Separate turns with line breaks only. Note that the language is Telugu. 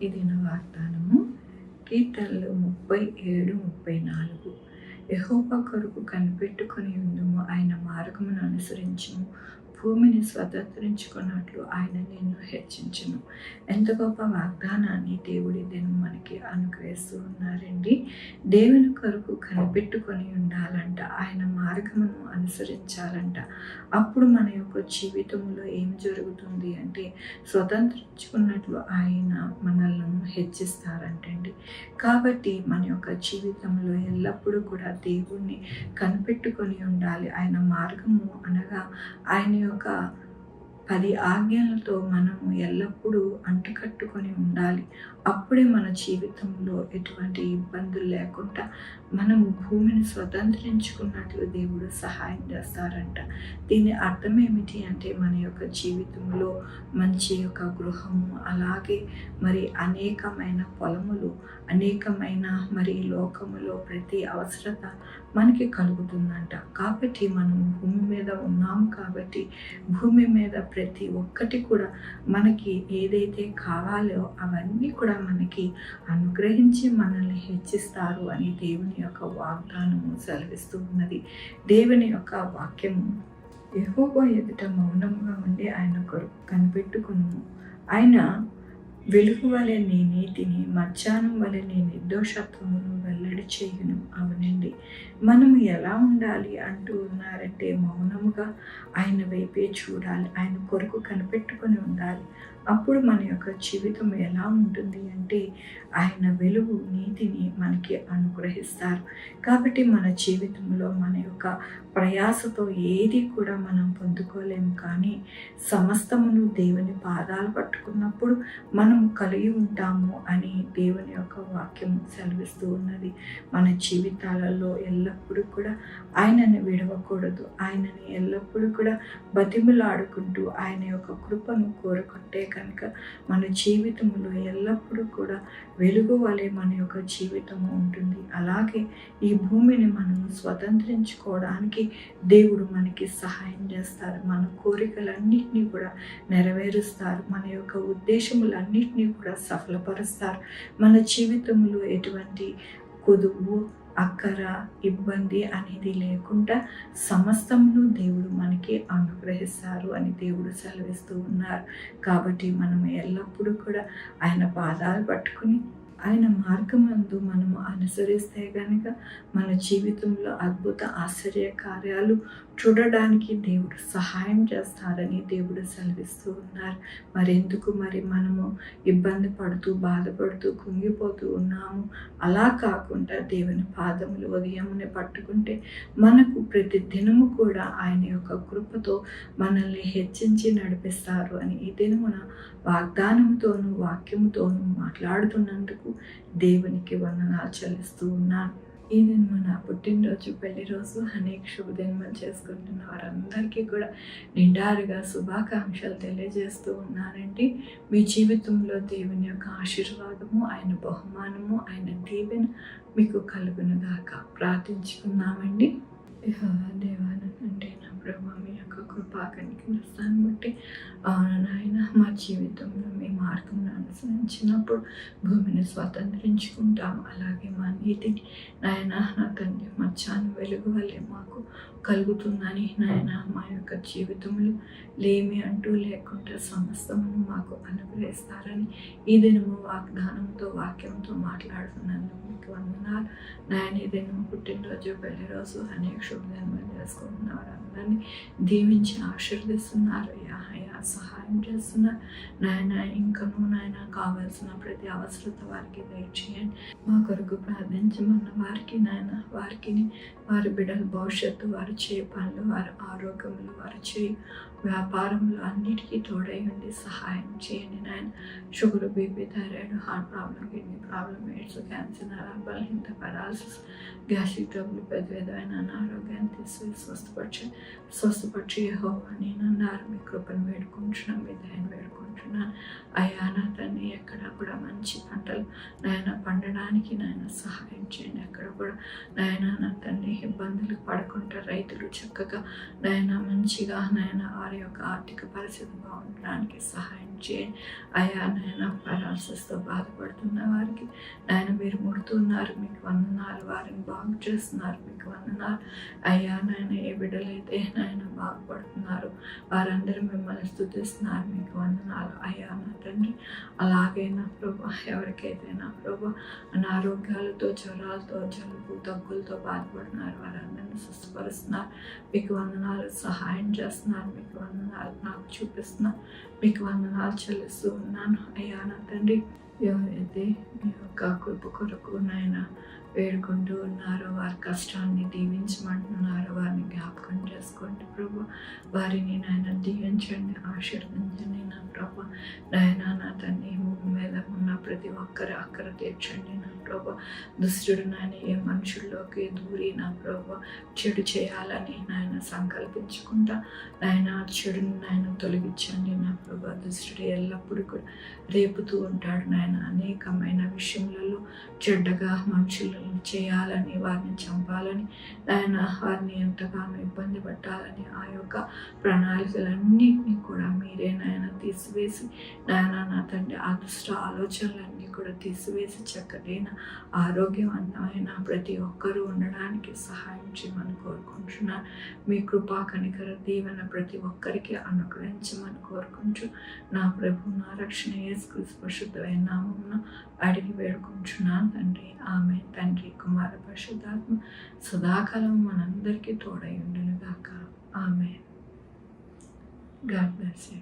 ఇది నా వాగ్దానము. కీర్తనలు 37:34. యెహోవా కొరకు కనిపెట్టుకొని ఉండుము, ఆయన మార్గమును అనుసరించుము, భూమిని స్వతంత్రించుకున్నట్లు ఆయన నిన్ను హెచ్చించును. ఎంత గొప్ప వాగ్దానాన్ని దేవుడి దినం మనకి అనుగ్రహిస్తూ ఉన్నారండి. దేవుని కొరకు కనిపెట్టుకొని ఉండాలంట, ఆయన మార్గమును అనుసరించాలంట. అప్పుడు మన యొక్క జీవితంలో ఏం జరుగుతుంది అంటే, స్వతంత్రించుకున్నట్లు ఆయన మనల్ని హెచ్చిస్తారంటండి. కాబట్టి మన యొక్క జీవితంలో ఎల్లప్పుడూ కూడా దేవుణ్ణి కనిపెట్టుకొని ఉండాలి. ఆయన మార్గము అనగా ఆయన యొక్క 10 ఆజ్ఞలతో మనము ఎల్లప్పుడూ అంటుకట్టుకొని ఉండాలి. అప్పుడే మన జీవితంలో ఎటువంటి ఇబ్బందులు లేకుండా మనము భూమిని స్వతంత్రించుకున్నట్లు దేవుడు సహాయం చేస్తారంట. దీని అర్థం ఏమిటి అంటే, మన యొక్క జీవితంలో మంచి యొక్క గృహము, అలాగే మరి అనేకమైన పొలములు, అనేకమైన మరి లోకములో ప్రతి అవసరత మనకి కలుగుతుందంట. కాబట్టి మనం భూమి మీద ఉన్నాము కాబట్టి భూమి మీద ప్రతి ఒక్కటి కూడా మనకి ఏదైతే కావాలో అవన్నీ కూడా మనకి అనుగ్రహించి మనల్ని హెచ్చిస్తారు అని దేవుని యొక్క వాగ్దానము సెలవిస్తూ ఉన్నది. దేవుని యొక్క వాక్యము, యెహోవా ఎదుట మౌనంగా ఉండి ఆయన కొరకు కనిపెట్టుకును. ఆయన వెలుగు వలె నీ నీతిని, మధ్యాహ్నం వలె నీ నిర్దోషత్వమును వెల్లడి చేయును. అవునండి, మనము ఎలా ఉండాలి అంటూ ఉన్నారంటే, మౌనముగా ఆయన వైపే చూడాలి, ఆయన కొరకు కనిపెట్టుకొని ఉండాలి. అప్పుడు మన యొక్క జీవితం ఎలా ఉంటుంది అంటే, ఆయన వెలుగు నీతిని మనకి అనుగ్రహిస్తారు. కాబట్టి మన జీవితంలో మన యొక్క ప్రయాసతో ఏది కూడా మనం పొందుకోలేము, కానీ సమస్తమును దేవుని పాదాలు పట్టుకున్నప్పుడు మనం కలిగి ఉంటాము అని దేవుని యొక్క వాక్యం సెలవిస్తూ ఉన్నది. మన జీవితాలలో ఎల్లప్పుడూ కూడా ఆయనని విడవకూడదు. ఆయనని ఎల్లప్పుడూ కూడా బతిమిలాడుకుంటూ ఆయన యొక్క కృపను కోరుకుంటే కనుక మన జీవితంలో ఎల్లప్పుడూ కూడా వెలుగు వలె మన యొక్క జీవితము ఉంటుంది. అలాగే ఈ భూమిని మనము స్వతంత్రించుకోవడానికి దేవుడు మనకి సహాయం చేస్తారు. మన కోరికలన్నింటినీ కూడా నెరవేరుస్తారు. మన యొక్క ఉద్దేశములన్నింటినీ కూడా సఫలపరుస్తారు. మన జీవితంలో ఎటువంటి కొదువు, అక్కర, ఇబ్బంది అనేది లేకుండా సమస్తమును దేవుడు మనకి అనుగ్రహిస్తారు అని దేవుడు సెలవిస్తూ ఉన్నారు. కాబట్టి మనం ఎల్లప్పుడూ కూడా ఆయన పాదాలు పట్టుకుని ఆయన మార్గమందు మనము అనుసరిస్తే కనుక మన జీవితంలో అద్భుత ఆశ్చర్య కార్యాలు చూడడానికి దేవుడు సహాయం చేస్తారని దేవుడు సెలవిస్తూ ఉన్నారు. మరెందుకు మరి మనము ఇబ్బంది పడుతూ, బాధపడుతూ, కుంగిపోతూ ఉన్నాము? అలా కాకుండా దేవుని పాదములు ఉదయమునే పట్టుకుంటే మనకు ప్రతి దినము కూడా ఆయన యొక్క కృపతో మనల్ని హెచ్చించి నడిపిస్తారు అని ఈ దినమున వాగ్దానముతోనూ వాక్యముతోనూ మాట్లాడుతున్నందుకు దేవునికి వందనాలు చెల్లిస్తూ ఉన్నాను. ఈ దినము నా పుట్టినరోజు, పెళ్లి రోజు, అనేక శుభదినములు చేసుకుంటున్న వారందరికీ కూడా నిండారుగా శుభాకాంక్షలు తెలియజేస్తూ ఉన్నానండి. మీ జీవితంలో దేవుని యొక్క ఆశీర్వాదము, ఆయన బహుమానము, ఆయన దీవెన మీకు కలుగునుగాక. ప్రార్థించుకుందామండి. దేవానంటే నా ప్రభు, మీ యొక్క కృపా కనికరిస్తాను బట్టి నాయన మా జీవితంలో మీ మార్గం అనుసరించినప్పుడు భూమిని స్వతంత్రించుకుంటాము. అలాగే మా నీతిని నాయన నా తండ్రి మధ్యాహ్నం వెలుగు వల్లే మాకు కలుగుతుందని నాయన మా యొక్క జీవితంలో లేమి అంటూ లేకుండా సమస్తమును మాకు అనుగ్రహిస్తారని ఈ దినము వాగ్దానంతో వాక్యంతో మాట్లాడుతున్నాను. మీకు వందనాలు నాయన. ఈ దినము పుట్టినరోజు, పెళ్లి రోజు, అనేక శుభదినములు చేసుకుంటున్న వారందరినీ దీవించి ఆశీర్దిస్తున్నారు. సహాయం చేస్తున్నారు నాయన. ఇంకనూ నాయన కావాల్సిన ప్రతి అవసరత వారికి దయచేయండి. మా కొరకు ప్రార్థించమన్న వారికి నాయన, వారికి వారి బిడ్డల భవిష్యత్తు, వారు చేయ పనులు, వారి ఆరోగ్యములు, వారు చేయ వ్యాపారములు అన్నిటికీ తోడై ఉండి సహాయం చేయండి నాయన. Sugar, BP, thyroid, heart problem, kidney problem, AIDS, cancer, నరాల బలహీనత, పెరాలసిస్, గ్యాస్ట్రిక్ ట్రబుల్, పెద్ద విధమైన అనారోగ్యాన్ని తీసి స్వస్థపరిచి యెహోవా నేను అన్నారు. మీ కృపను వేడుకుంటున్నాం, మీ దయను వేడుకుంటున్నాం. కోరుకుంటున్నాను. అయ్యా నా తండ్రి ఎక్కడ కూడా మంచి పంటలు నాయన పండడానికి నాయన సహాయం చేయండి. ఎక్కడ కూడా నాయన నా తండ్రి ఇబ్బందులు పడకుండా రైతులు చక్కగా నాయన మంచిగా నాయన వారి యొక్క ఆర్థిక పరిస్థితి బాగుండడానికి సహాయం చేయండి. అయ్యా నాయన పారాలసిస్తో బాధపడుతున్న వారికి నాయన మీరు ముడుతున్నారు, మీకు వందనాలు. వారిని బాగు చేస్తున్నారు, మీకు వందనాలు. అయ్యా నాయన ఏ బిడ్డలైతే నాయన బాగుపడుతున్నారు వారందరూ మిమ్మల్ని స్తుతిస్తున్నారు, మీకు వందనాలు. అయ్యా నా తండ్రి అలాగే నా ప్రభా ఎవరికైతే నా ప్రభా అనారోగ్యాలతో జ్వరాలతో జలుబు దగ్గులతో బాధపడుతున్నారు వారందరినీ స్వస్థపరుస్తున్నారు, మీకు వందనాలు. సహాయం చేస్తున్నారు, మీకు వందనాలు. నాకు చూపిస్తున్నారు, మీకు వందనాలు చెల్లిస్తూ ఉన్నాను. అయ్యా నా తండ్రి ఎవరైతే మీ యొక్క కృప కొరకు నాయన వేడుకుంటూ ఉన్నారో వారి కష్టాన్ని దీవించమంటున్నారో వారిని జ్ఞాపకం చేసుకోండి ప్రభు. వారిని నాయన దీవించండి, ఆశీర్వదించండి నా ప్రభు. నాయన నా తండ్రి భూమి మీద ఉన్న ప్రతి ఒక్కరి అక్కర తీర్చండి నా ప్రభు. దుష్టుడు నాయన ఏ మనుషుల్లోకి దూరి నా ప్రభు చెడు చేయాలని నాయన సంకల్పించుకుంటా నాయన చెడుని నాయన తొలగించండి నా ప్రభు. దుష్టుడు ఎల్లప్పుడూ కూడా రేపుతూ ఉంటాడు నాయన అనేకమైన విషయములలో చెడ్డగా మనుషులను చేయాలని, వారిని చంపాలని నాయన వారిని ఎంతగానో ఇబ్బంది పెట్టాలని ఆ యొక్క ప్రణాళికలన్నింటినీ కూడా మీరే నాయన తీసివేసి నాయన నా తండ్రి ఆ దుష్ట ఆలోచనలన్నీ కూడా తీసివేసి చక్కటైన ఆరోగ్యవంతమైన ప్రతి ఒక్కరూ ఉండడానికి సహాయం చేయమని కోరుకుంటున్నాను. మీ కృపా కనికర దీవెన ప్రతి ఒక్కరికి అనుగ్రహించమని కోరుకుంటూ నా ప్రభు నా రక్షణ యేసుక్రీస్తు పరిశుద్ధమైన నామమున అడిగి వేడుకుంటున్నాను తండ్రి. ఆమె తండ్రి కుమార పరిశుద్ధాత్మ సదాకాలం మనందరికీ తోడై ఉండును గాక. ఆమె. God bless you.